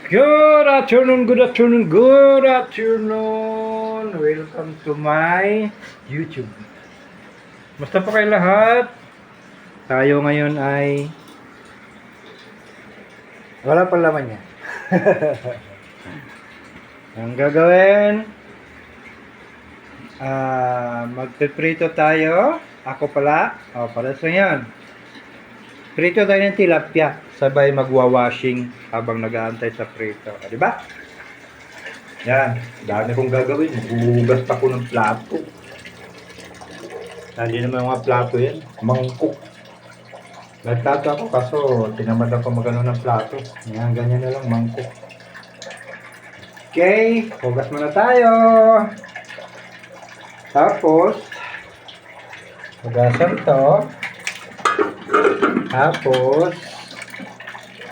Good afternoon, good afternoon, good afternoon. Welcome to my YouTube. Musta po kayo lahat? Tayo ngayon ay wala pa laman niya. Ang gagawin, magpiprito tayo. Ako pala, para sa yan. Prito tayo ng tilapia. Sabay magwa-washing habang nag-aantay sa prito. Di ba? Yan. Dami kong gagawin. Maghuhugas pa ko ng plato. Hindi naman mga plato yan. Mangkok. Nagtato ako kaso tinamad ako magano ng plato. Yan, ganyan na lang. Mangkok. Okay. Hugas muna tayo. Tapos, hugasan to. Tapos,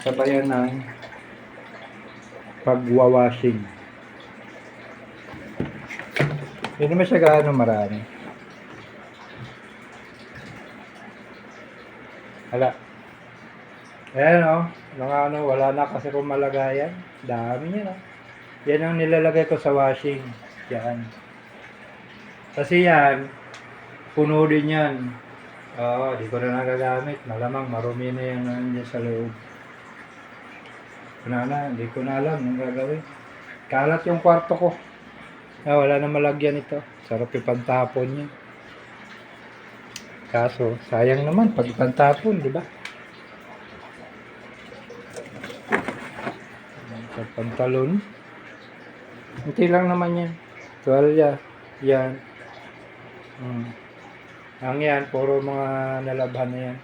sabayan ng pagwawashing. Hindi naman siya gaano marami. Hala. Ayan o. Mga wala na kasi kung malagayan. Dami niya no. Yan ang nilalagay ko sa washing. Yan. Kasi yan, puno din yan. Oo, di ko na nagagamit. Malamang marumi na yan nandiyan sa loob. Hindi ko na alam ang gagawin. Kalat yung kwarto ko. Wala na malagyan ito. Sarap yung pantapon niya. Kaso, sayang naman pag pantapon, di ba? Sa pantalon. Unti lang naman yan. Tuwalya. Yan. Ang yan, puro mga nalabhan na yan.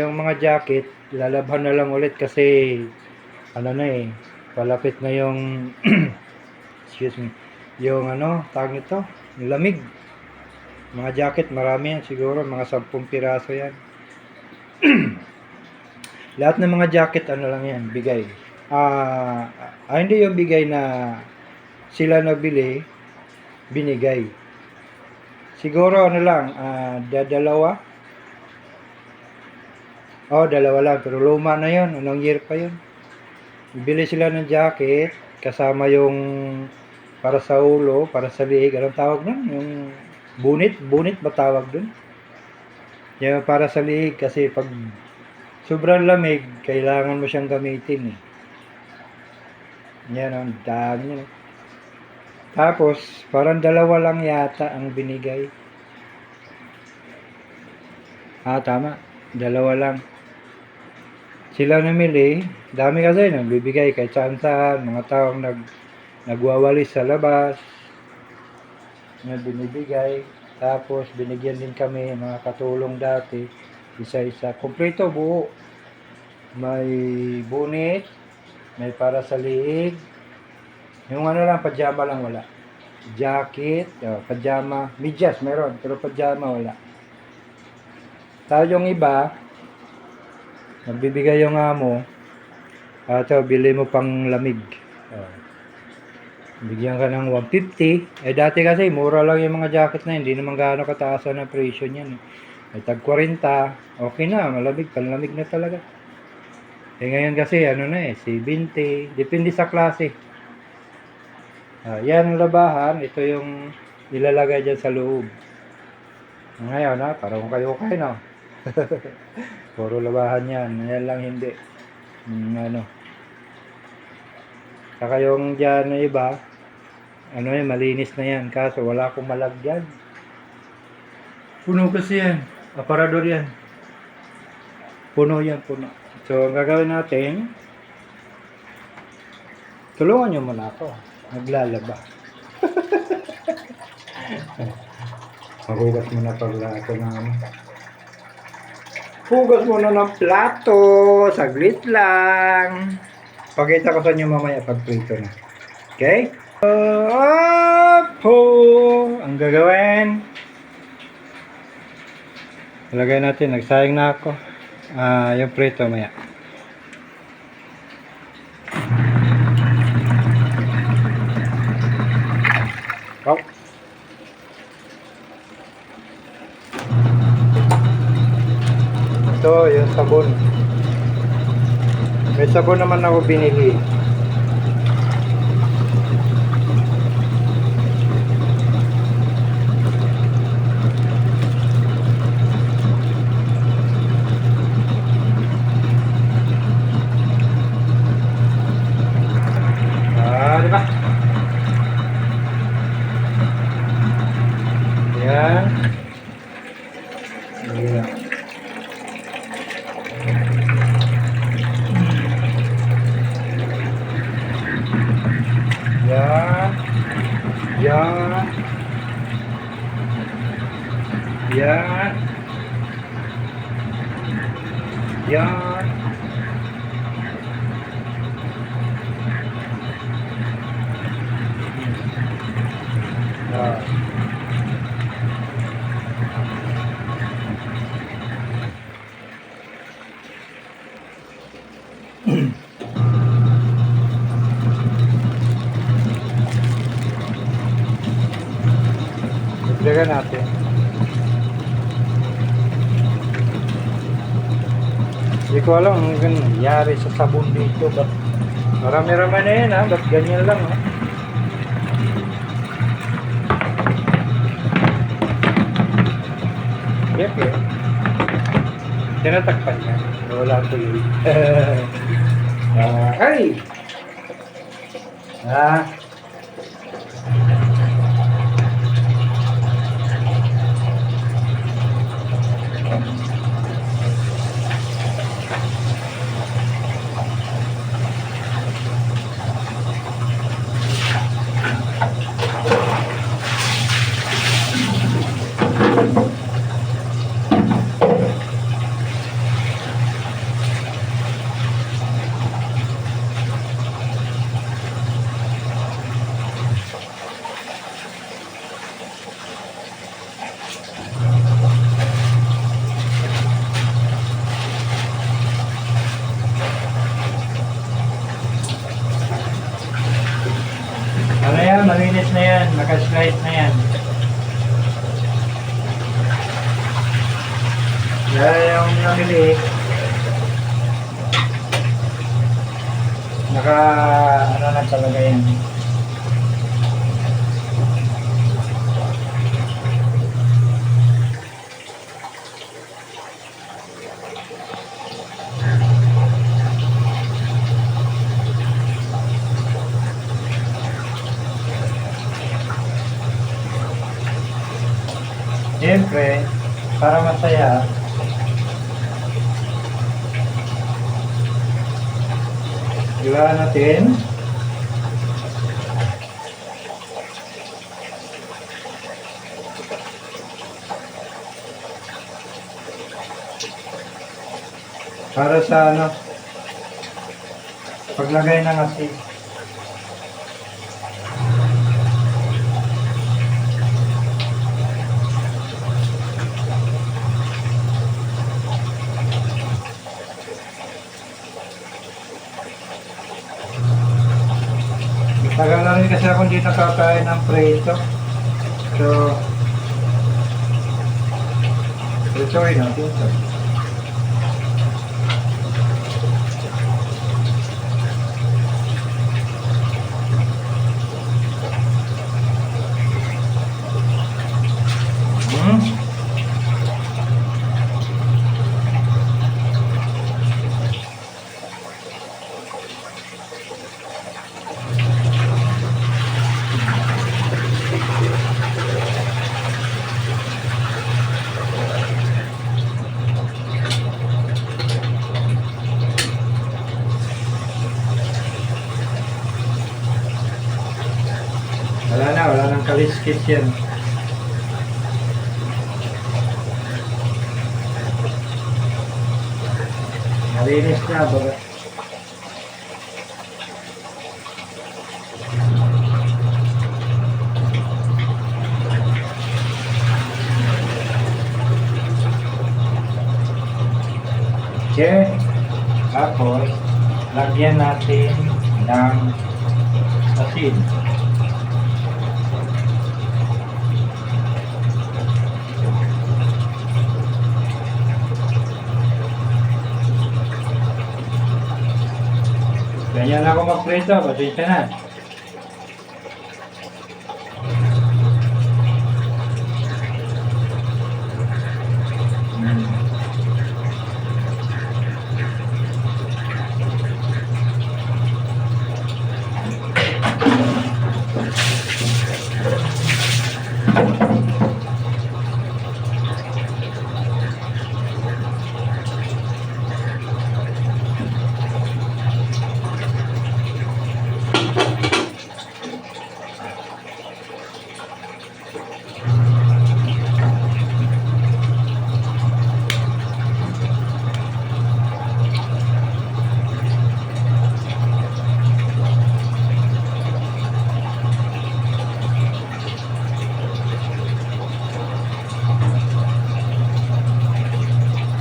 Yung mga jacket, lalabhan na lang ulit kasi palapit na yung excuse me, yung tawag nito, yung lamig. Mga jacket, marami yan siguro, mga 10 piraso yan. Lahat ng mga jacket, lang yan, bigay. Hindi yung bigay na sila nabili, binigay. Siguro dalawa. Dalawa lang, pero luma na yun, anong year pa yun. Bili sila ng jacket, kasama yung para sa ulo, para sa liig, anong tawag nun? Yung bunit ba tawag dun? Yung para sa liig, kasi pag sobrang lamig, kailangan mo siyang gamitin eh. Yan, ang dami yun. Tapos, parang dalawa lang yata ang binigay. Tama. Dalawa lang. Sila namili. Dami kasi nagbibigay kahit saan-saan. Mga taong nagwawalis sa labas. Na binibigay. Tapos, binigyan din kami mga katulong dati. Isa-isa. Kompleto buo. May bunit. May para sa liig. Yung lang, pajama lang wala. Jacket, pajama, medyas meron, pero pajama wala. Tapos yung iba, nagbibigay yung amo, bili mo pang lamig. Bigyan ka ng 150. Dati kasi, mura lang yung mga jacket na yun. Hindi naman gaano kataasan ang presyo niyan. Ay tag 40, okay na, malamig, panlamig na talaga. Ngayon kasi, 70, depende sa klase. Yan ang labahan. Ito yung ilalagay dyan sa loob. Ngayon parang kayo no? Puro labahan yan. Yan lang hindi. Saka yung dyan na iba, malinis na yan. Kaso wala akong malagyan. Puno kasi yan. Aparador yan. Puno yan, puno. So, ang gagawin natin, tulungan nyo muna ako. Naglalaba. Maghugas muna pala ito ng hugas muna ng plato. Saglit lang. Pakita ko sa inyo mamaya pag prito na. Okay? Ang gagawin. Ilagay natin. Nagsayang na ako. Yung prito maya. Ito, yung sabon. May sabon naman ako binili. Yan. Yan. Yan. Yan. Ah. Dagdagan natin. Hindi ko alam ang nangyari sa sabon dito. Ba't marami-rami na yan ha? Ba't ganyan lang ha? Yep eh. Tinatakpan niya. Wala ko yun. Ay! Ah. Ano yan? Malinis na yan. Naka-slide na yan. Dahil yung namili, ano na talaga yan. Siyempre, para masaya, ilaan natin. Para sa paglagay ng asin. Tagal na rin kasi ako hindi nakakain ng preso. So, presoin natin ito. Wala nang kaliskis yan. Malinis na baga. Okay. Tapos, lagyan natin ng asin. Ganyan ako mag-prito, pasensya na.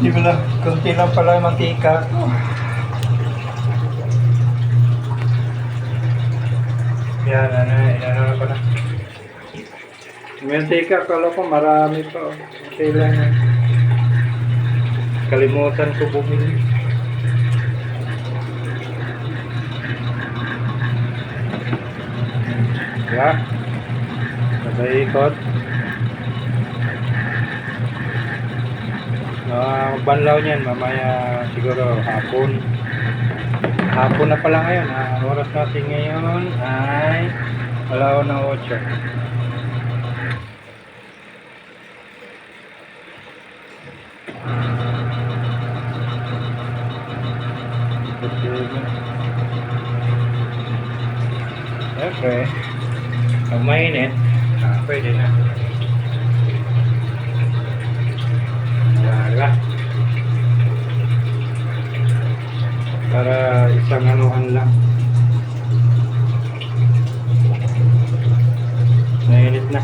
Di ba lang, konti lang pala yung mantika. Yan, ano ko na. Yung mantika, kala ko marami pa. Okay lang yan. Kalimutan ko bumili. Ya, sabay ikot. Banlaw niyan mamaya siguro hapon. Hapon na pala ngayon. Ang oras natin ngayon ay 7:08. Siyempre, pag mainit, pwede na. Wala. Para isang anuhan lang. Mainit na.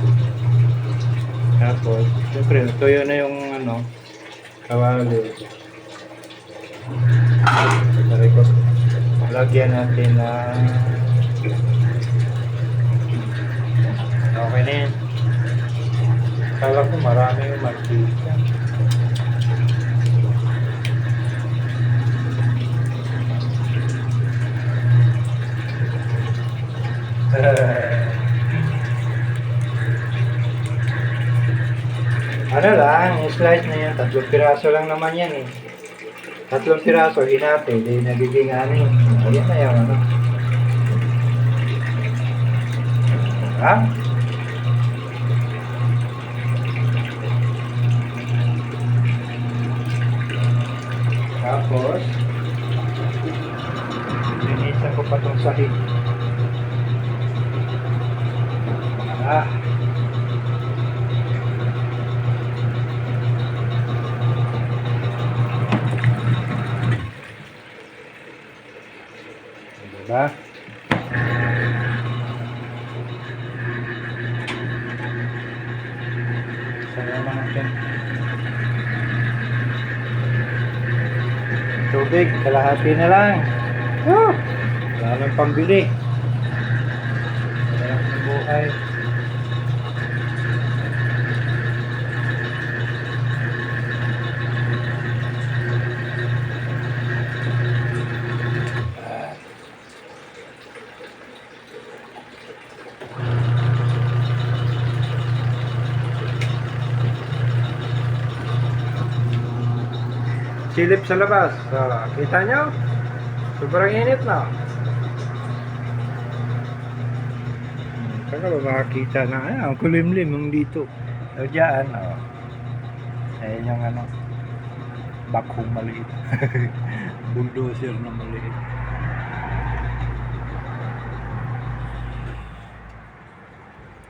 Tapos, siyempre, tuyo na yung kawali. Sorry ko. Lagyan natin na okay na yun. Kala ko marami yung mantika. Ano lang, yung slice na yan, 3 piraso lang naman yan eh. 3 piraso, hinati, di nagiging anin. Ayun na yung Ha? Tapos, linisan ko pa itong sahig. Diba? Sama natin. Tubig, kalahati na lang. Wala nang pambili. Wala nang buhay. Silip sa labas. Kita nyo? Sobrang init na. Saan ka ba makakita na? Ang kulimlim yung dito. O dyan. Ayan yung bakhong maliit. Bulldozer na maliit.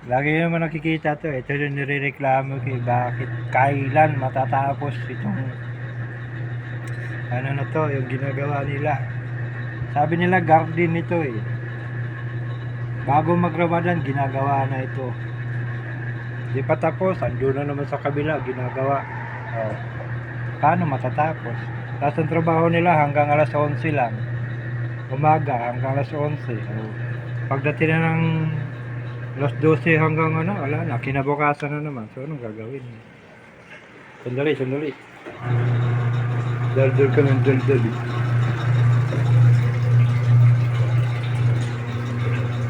Lagi naman nakikita to. Ito yung nirereklamo kay bakit kailan matatapos itong na to, yung ginagawa nila. Sabi nila garden ito eh. Bago mag-Ramadan, ginagawa na ito. Di pa tapos, andun na naman sa kabila, ginagawa. Paano matatapos? Tapos ang trabaho nila hanggang alas 11 lang. Umaga hanggang alas 11. Pagdating na ng alas 12 hanggang wala na, kinabukasan na naman. So anong gagawin? Sandali. Daldal ka ng daldal eh.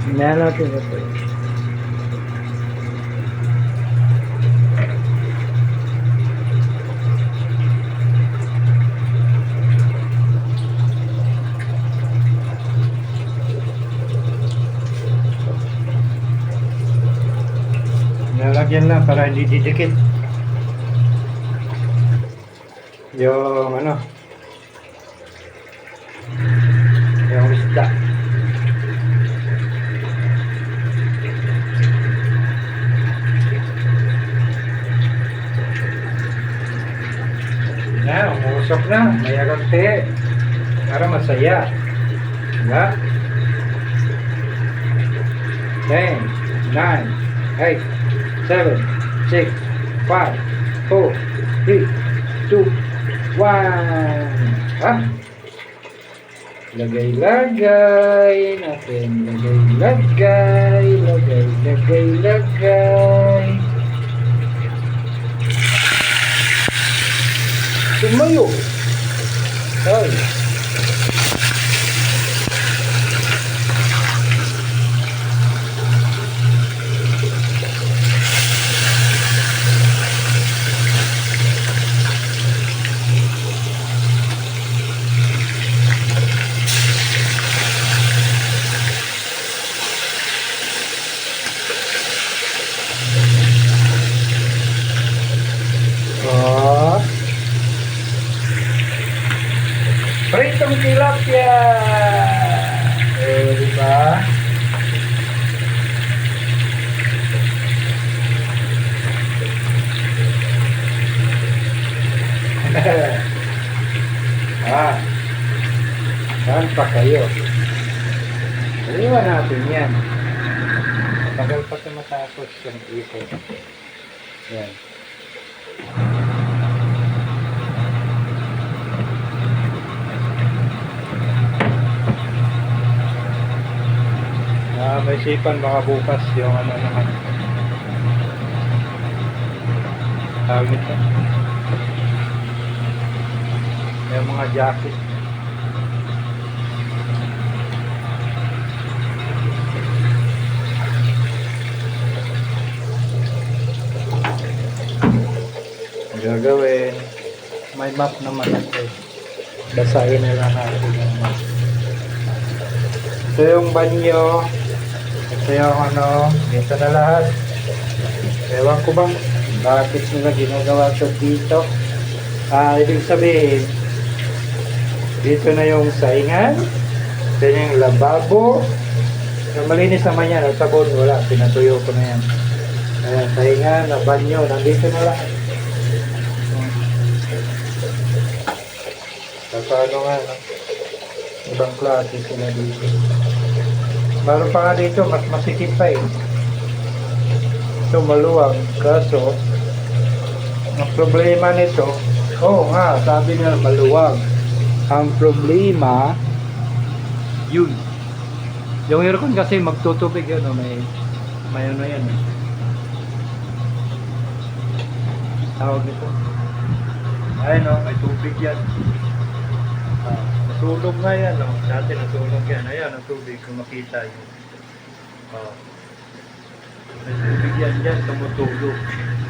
Hinaan natin ito eh. Nalagyan lang para hindi didikit. Yung yung isda. Umusok na, may agante para masaya. Diba? 10, 9, 8, 7, 6, 5, 4, 3, 2, 1, One. Ha? Lagay-lagay natin. Lagay-lagay. Lagay-lagay-lagay. Tumayo. Ay. Oh. Pritong tilapia. Diba? Saan pa kayo? Iwan natin yan. Tagal pa ito matapos yung ipon. Yan. May sipan baka bukas yung ano naman. Tawag ito. Yung mga jacket. Gagawin. May map naman ito. Basahin na lang natin yung map. Ito yung banyo. Ito yung ano. Dito na lahat. Ewan ko bang bakit nila ginagawa ito dito. Ibig sabihin dito na yung saingan. Ito yung lababo. Yung malinis naman yan. At sabon wala. Pinatuyo ko na yan. Ayan, saingan, banyo. Nandito na lahat. Paano nga, no? Ibang klase sila dito. Meron pa nga dito, mas masikip pa eh. Ito maluwag. Kaso, ang problema nito, nga, sabi nila maluwag. Ang problema, yun. Yung aircon kasi magtutubig yun, may ano yan eh. Tawag nito. Ayun o, may tubig yan. Nasunog nga yan, no? Dati nasunog yan. Ayan, ang tubig, kung makita yun. May tubig yan dyan, tumutulog.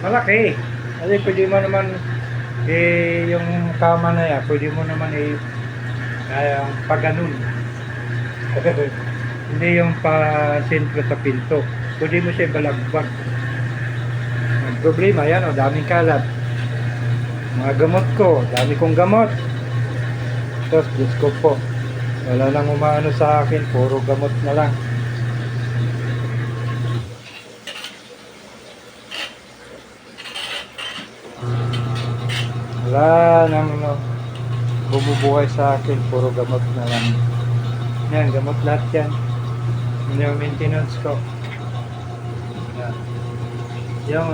Malaki. Kasi pwede mo naman, yung kama na yan, pwede mo naman pag-ganun. Hindi yung pa-sentro sa pinto. Pwede mo siya balagbag. Ang problema, yan o, daming kalat. Mga gamot ko, dami kong gamot. Tapos, Diyos ko po, wala nang umaano sa akin, puro gamot na lang. Wala nang bumubuhay sa akin, puro gamot na lang. Yan, gamot lahat yan. Yun yung maintenance ko. Yan.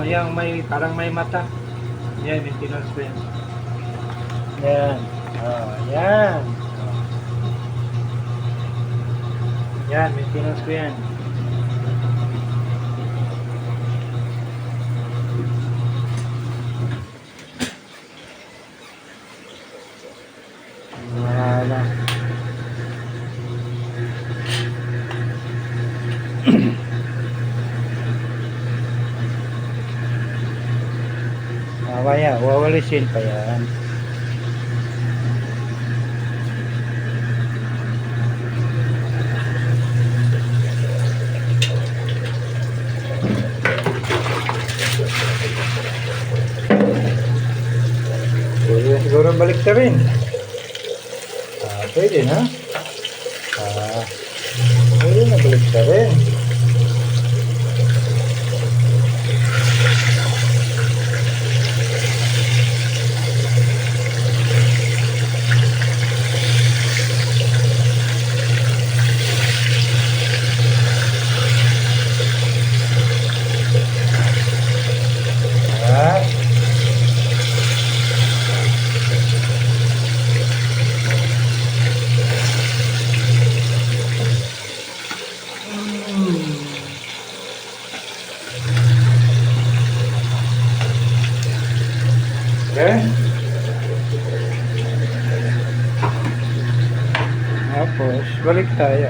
Yung may, parang may mata. Yan, maintenance ko yan. Yan. Yan. Yan, maintenance ko yan. Wala. Mamaya, wawalisin pa yan. Siguro balik na rin. Pwede na. Pwede na balik na rin. tayo.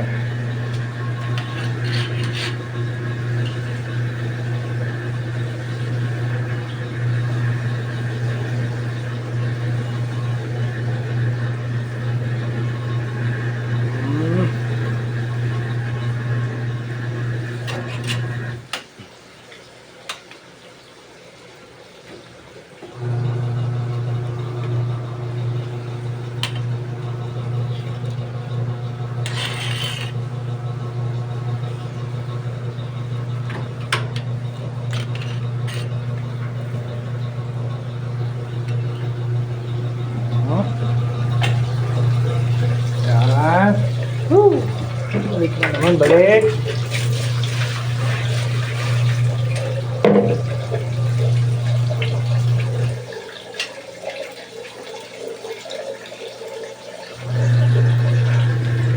Yan. Woo! Balik na naman, balik.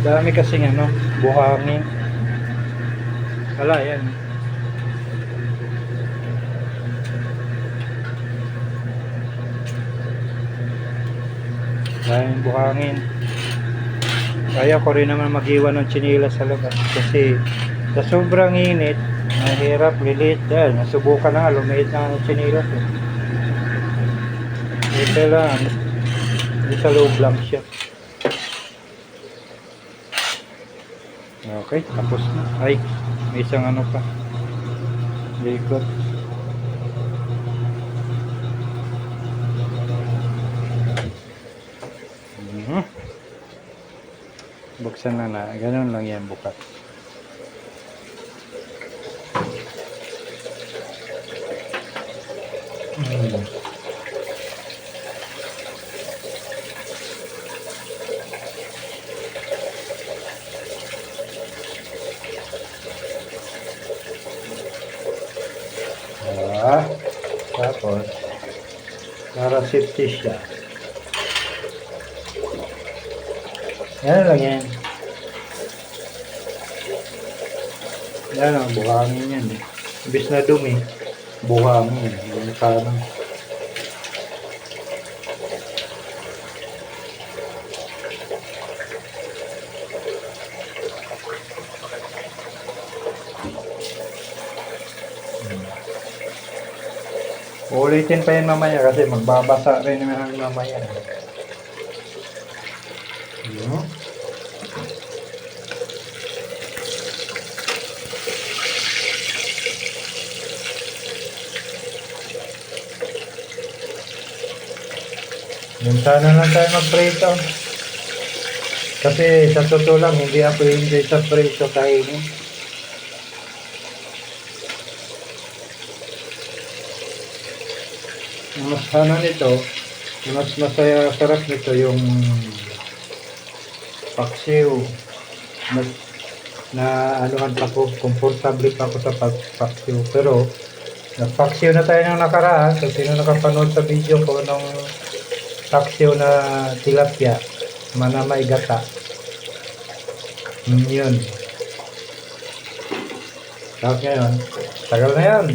Dami kasing ano, buhangin. Wala, yan. Daming buhangin. Kaya ko rin naman mag-iwan ng tsinelas sa labas kasi sa sobrang init, mahirap, lilit. Dahil nasubukan na nga, lumiit na ang tsinelas. Ito lang, sa loob lang siya. Okay, tapos na. Ay, may isang ano pa. Likod. Buksan na. Ganun lang yan bukas. Tapos para safety siya. Yan lang yan. Yan ang buhangin yan eh. Ibis na dumi, buhangin. Yung parang ulitin pa yun mamaya kasi magbabasa rin naman mamaya. Minsan na lang tayo mag-prito. Kasi sa totoo lang, hindi ako hindi sa prito kainin. Mas ano nito, mas masaya, sarap nito yung paksiw. Na anuhan pa ko, komportable pa ako sa paksiw. Pero, nagpaksiw na tayo ng nakaraan. So, sino nakapanood sa video ko ng paksiw na tilapia, manamay gata. Yun. Tapos ngayon, tagal na yan.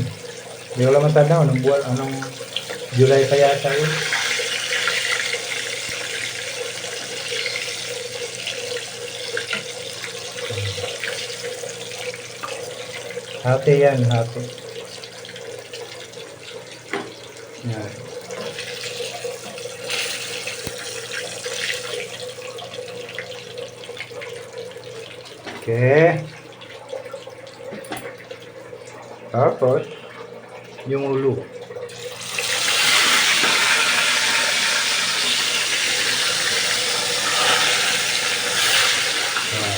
Hindi ko lang matanda anong buwan, anong July pa yata yun. Hati yan, hati. Yan. Okay. Tapos, yung ulo.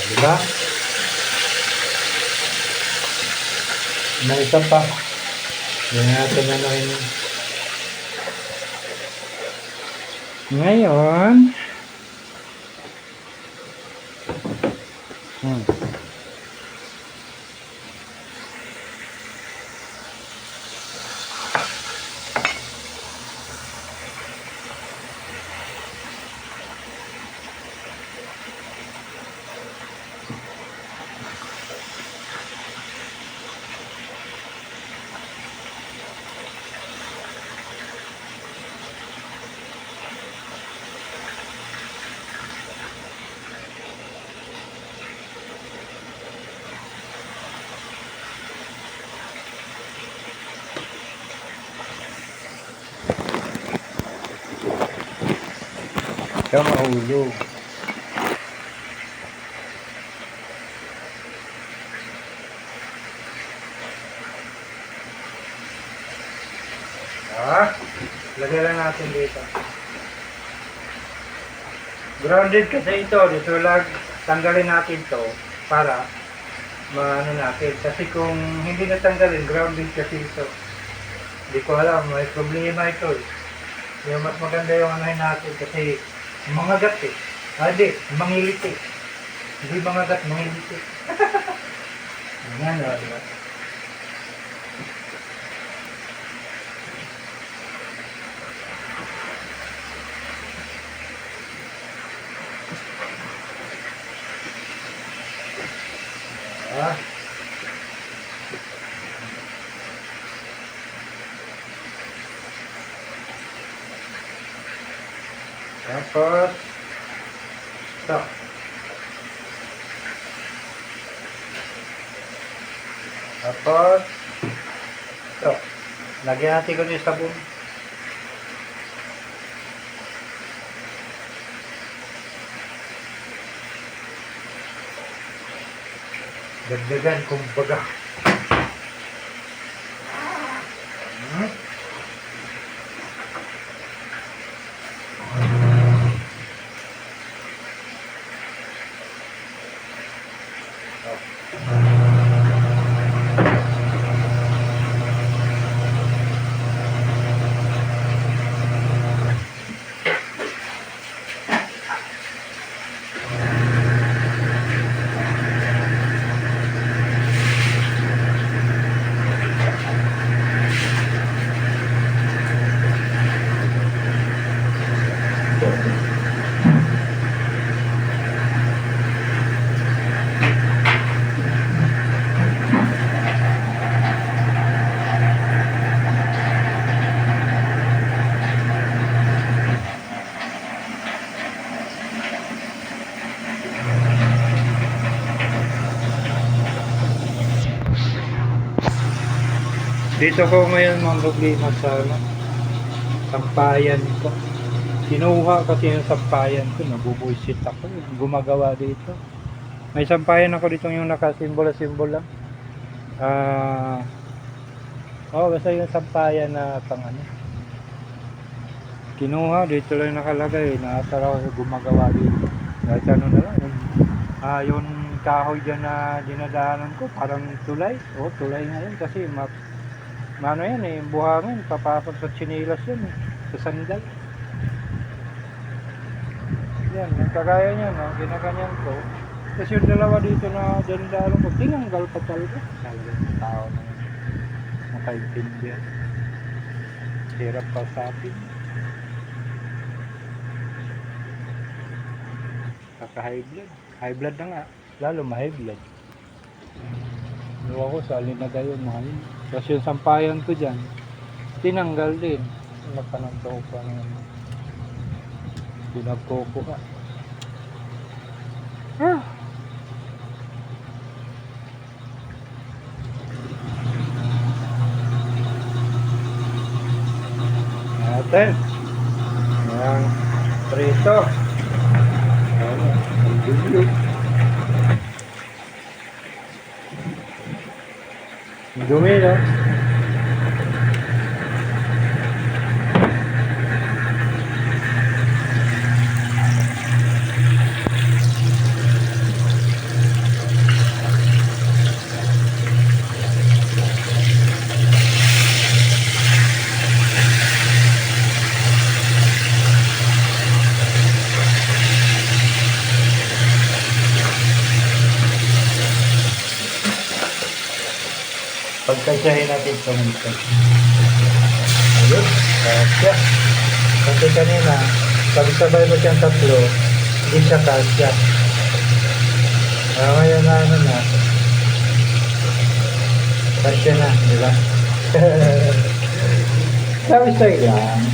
Diba? May isa pa. Hindi natin ano yun. Ngayon, ka mahulog. Lagay lang natin dito. Grounded kasi ito. Dito lang tanggalin natin to para maano natin. Kasi kung hindi natanggalin, grounded kasi ito. Hindi ko alam. May problema ito eh. Yung mas maganda yung anahin natin kasi mangagat eh. Hindi, mangilit eh. Hindi mangagat, mangilit eh. Ayan o, diba? Tapos ito. Tapos ito. Lagyan natin ko yung sabon. Dagdagan kumbaga. Dito ko ngayon mga problema sa sampayan ko. Kinuha kasi yung sampayan ko, nabubuisit ako, gumagawa dito. May sampayan ako dito yung nakasimbolo-simbolo lang. Basta yung sampayan na pang ano. Kinuha, dito lang nakalagay, naasar ako gumagawa dito. Kahit ano na lang, yung kahoy dyan na dinadaanan ko, parang tulay. Tulay nga yun kasi ano yan eh, buhangin, papasok sa chinilas yun eh, sa sandal. Yan, nagkagaya niya, no? Ginaganyan ko. Tapos yung dalawa dito na dinadaanan ko, tinanggal pa talaga. Talaga yung tao na yun, makaintindihan. Hirap pa sa atin. Kaka-high blood. High blood na nga, lalo ma-high blood. Luwa ko sa alinaga yun, mahal. Kasi yung sampayan ko dyan, tinanggal din. Napanagto pa naman. Pinagkoko ka. Natin. Yang prito. Ano, ang dulo. Dumi, no? Pagkasyahin natin ito nito. Ayun, kasya. Kasi kanina, sabay mo siyang tatlo, hindi siya kasya. Ngayon na ano na, kasya na, di ba? Sabi sa'yo lang.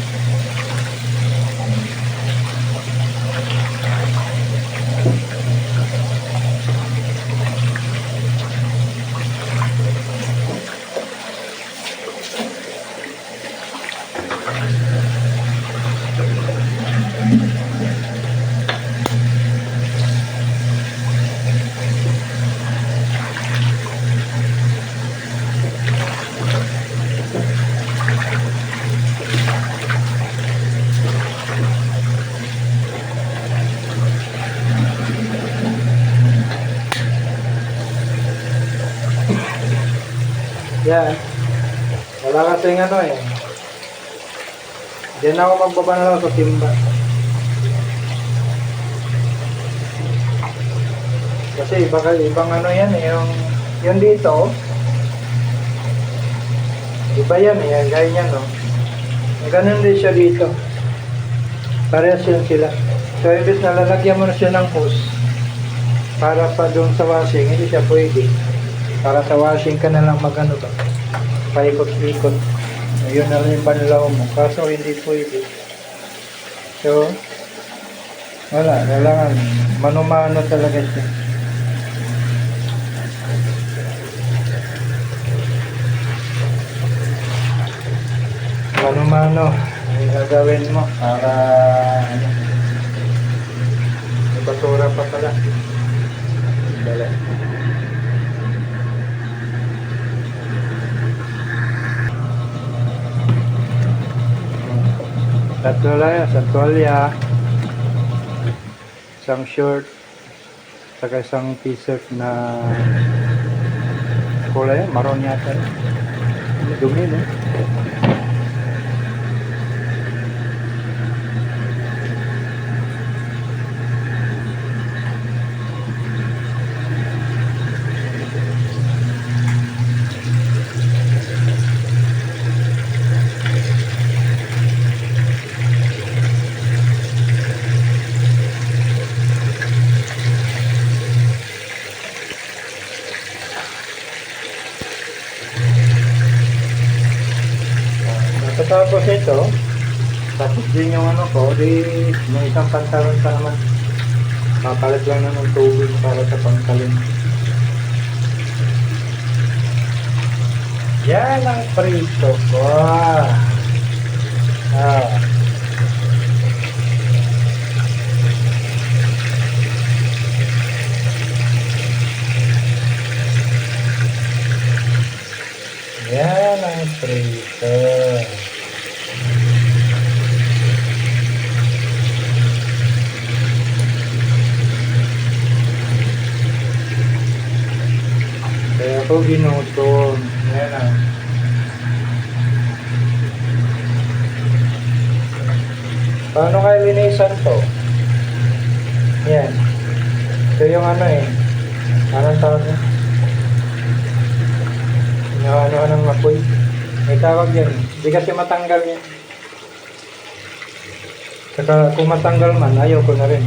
Yan. Wala kasing ano eh. Diyan ako magbabanlaw sa timba. Kasi ibang ano yan eh. Yung dito. Iba yan eh. Ganyan no. Ganun din siya dito. Parehas yan sila. So, ibig na lalagyan mo na siya ng hose para sa doon sa washing, hindi siya pwede. Para sa washing ka na lang magano ba? Paikot-ikot. Ayun na lang yung panlaw mo. Kaso hindi pwede. So, wala. Kailangan mano-mano talaga siya. Mano-mano. Ang gagawin mo para ano, may basura pa pala. Dala. Tatlo lang yan, isang tuwalya, isang short, saka isang t-shirt na kulay, maroon yata. Dumi, no? Tapos ito, tapos din yung ano ko, di may isang pantalon pa naman. Papalit lang na ng tubig para sa pantalon. Yan ang prito ko. Yan ang prito. Kaya ako ginutong. Yan ah. Paano kayo linisan to? Yan. Ito yung ano eh. Anong tawag niya? Yung ano ng apoy. May tawag yan. Hindi kasi matanggal yan. Saka kung matanggal man, ayaw ko na rin.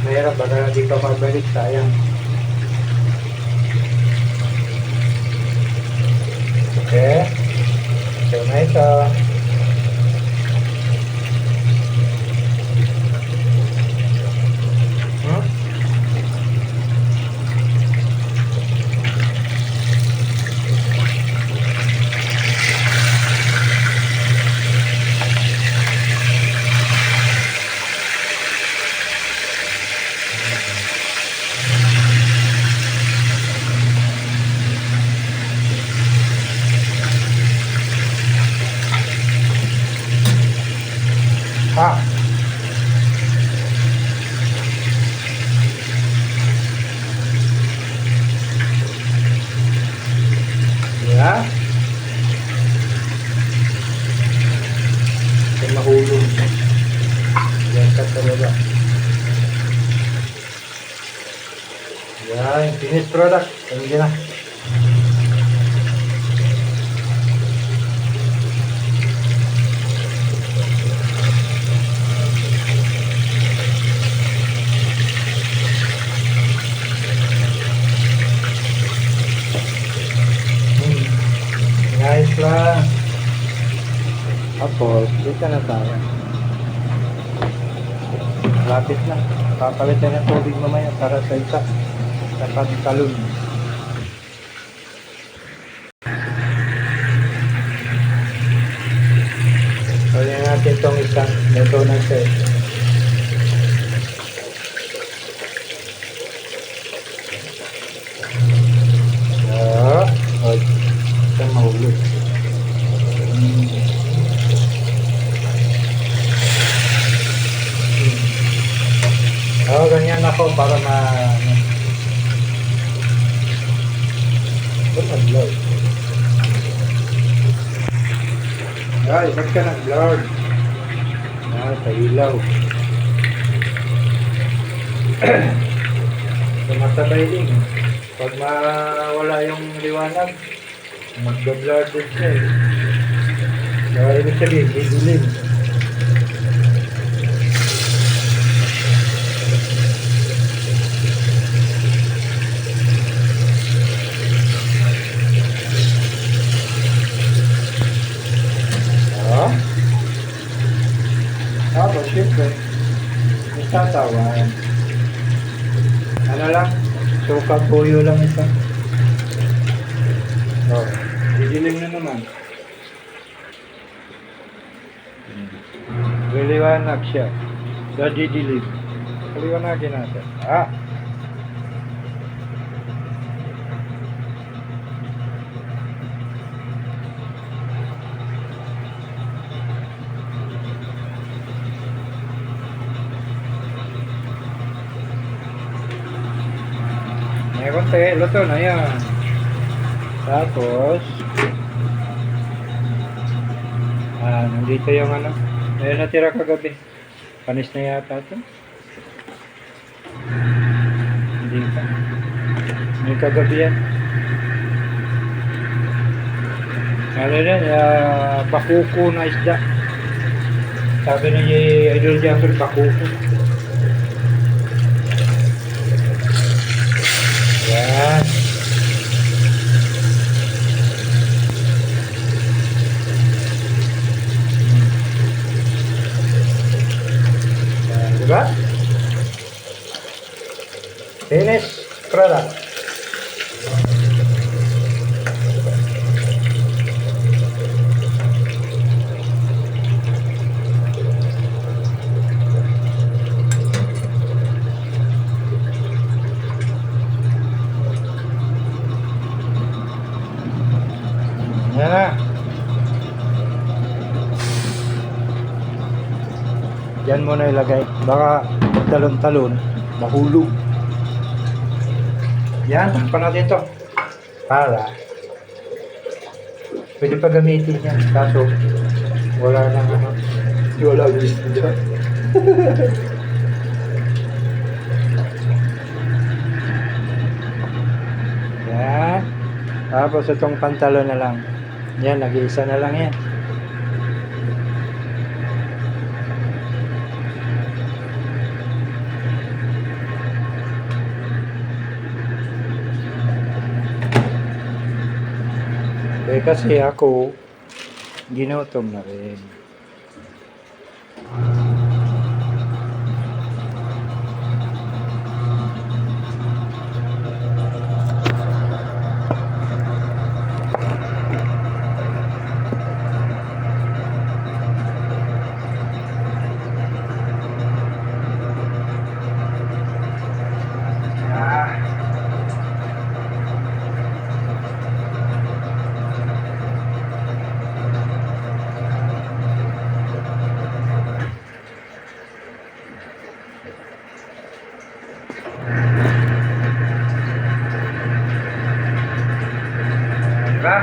Mahirap baka di ka mabalik. Sayang. Okay. So na ito. Ya. Kaya mahulog. Yan ka talaga. Yan, finished product. Hindi na. Nice lang. Tapos, dito na tayo. Lapit na. Papalitan ng tubig mamaya para sa isa. Sa pantalon. Kaya natin itong isang. Ito na siya. Isang mahulog. Ganyan ako para ma... Ay, ba't ka nag-blurred? Sa ilaw. Sumasabay din. Pag mawala yung liwanag, mag-blur din siya eh. Kaya ibig sabihin, didilim. Tapos, syempre, isatawan. Ano lang, sukang puyo lang ito. Oh, didilim na naman. Liliwanag siya. Didilim. Paliwanagin natin. May konti, luto na yan. Tapos, nandito yung ano, may natira kagabi. Panis na yata ito. Hindi pa. May kagabi yan. Ano yan, bakuko na isda. Sabi na Idol Jumper, bakuko. Yan. Diba? Finished product. Yan na. Yan mo na ilagay. Baka talon-talon, mahulog. Yan, takpan natin ito. Para pwede pa gamitin yan. Kaso wala nang ano. Wala gusto dyan. Yan. Tapos itong pantalon na lang. Yan, nag-iisa na lang yan. Kasi ako ginutom na rin. Diba?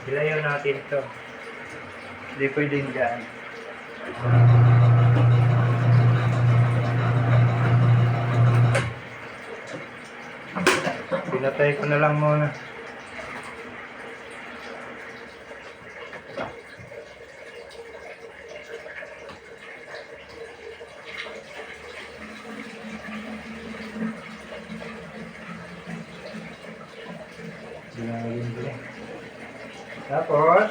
Ilayaw natin ito. Hindi pwedeng dyan. Pinatay ko na lang muna. Tapos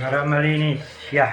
Para malinis siya.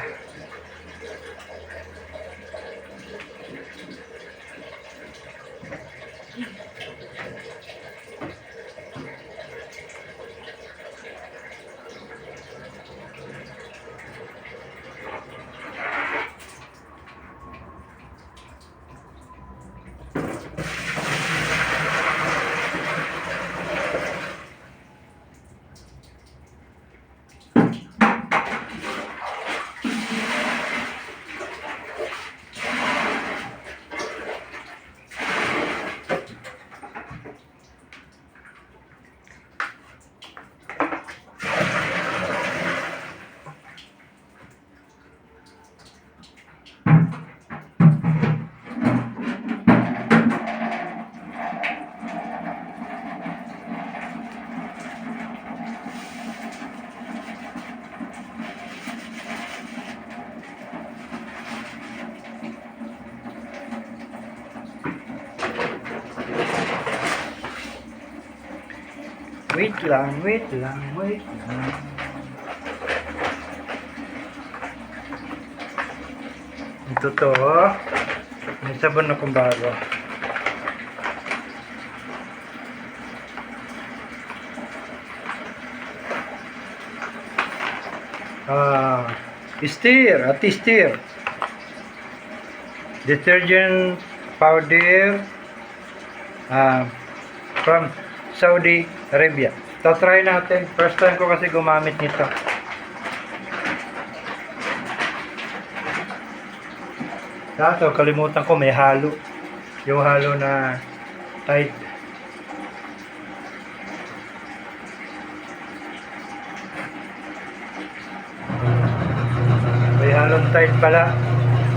Wait lang. Ito to. May sabon akong bago. Steer. Detergent powder from Saudi Arabia. So, try natin. First time ko kasi gumamit nito. Kaso, kalimutan ko may halo. Yung halo na Tide. May halong Tide pala.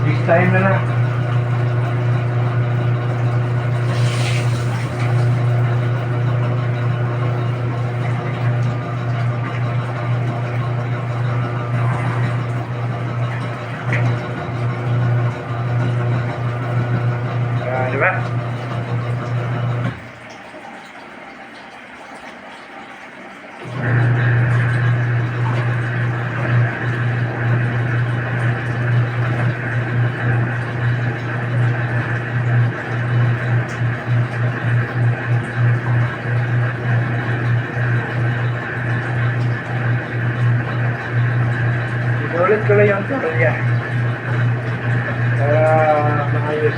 This time na lang. Diba? Ulit ko lang yung tuloy para maayos.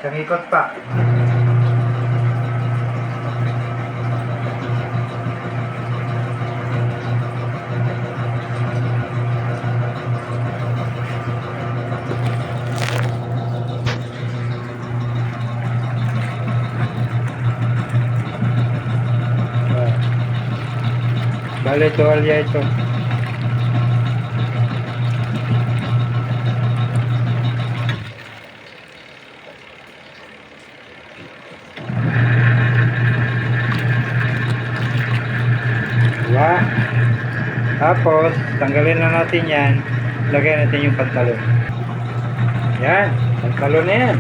Isang ikot pa. Bale, tuwalya ito. Diba? Tapos, tanggalin na natin yan. Lagay natin yung pantalon. Yan. Pantalon na yan.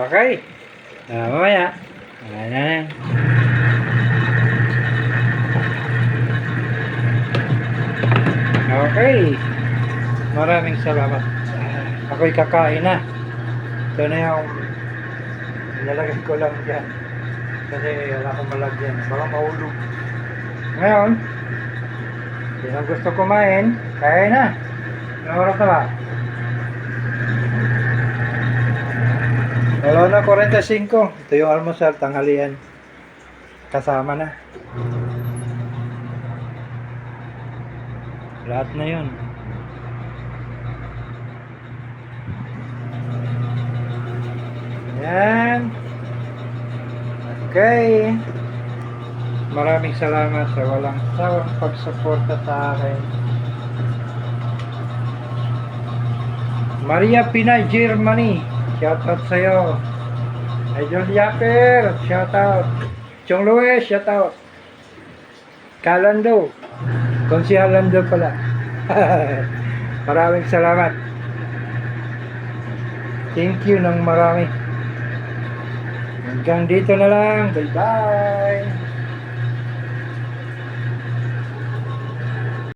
Okay. Mamaya. Ayan. Okay. Maraming salamat. Ako'y kakain na. Ito na yung nilalagay ko lang dyan. Kasi wala akong malagyan. Baka mahulog. Ngayon, sino gusto kumain, kaya na. Ano oras na ba? Wala na 45. Ito yung almusal, tanghalian. Kasama na. Lahat na yun. Yan. Okay. Maraming salamat sa walang sawang pagsuporta sa akin. Maria Pinay, Germany. Shoutout sa'yo. Idol Yapper, shoutout. Chong Luis, shoutout. Kalando. Konsihalan doon pala. Maraming salamat. Thank you ng marami. Hanggang dito na lang. Bye-bye.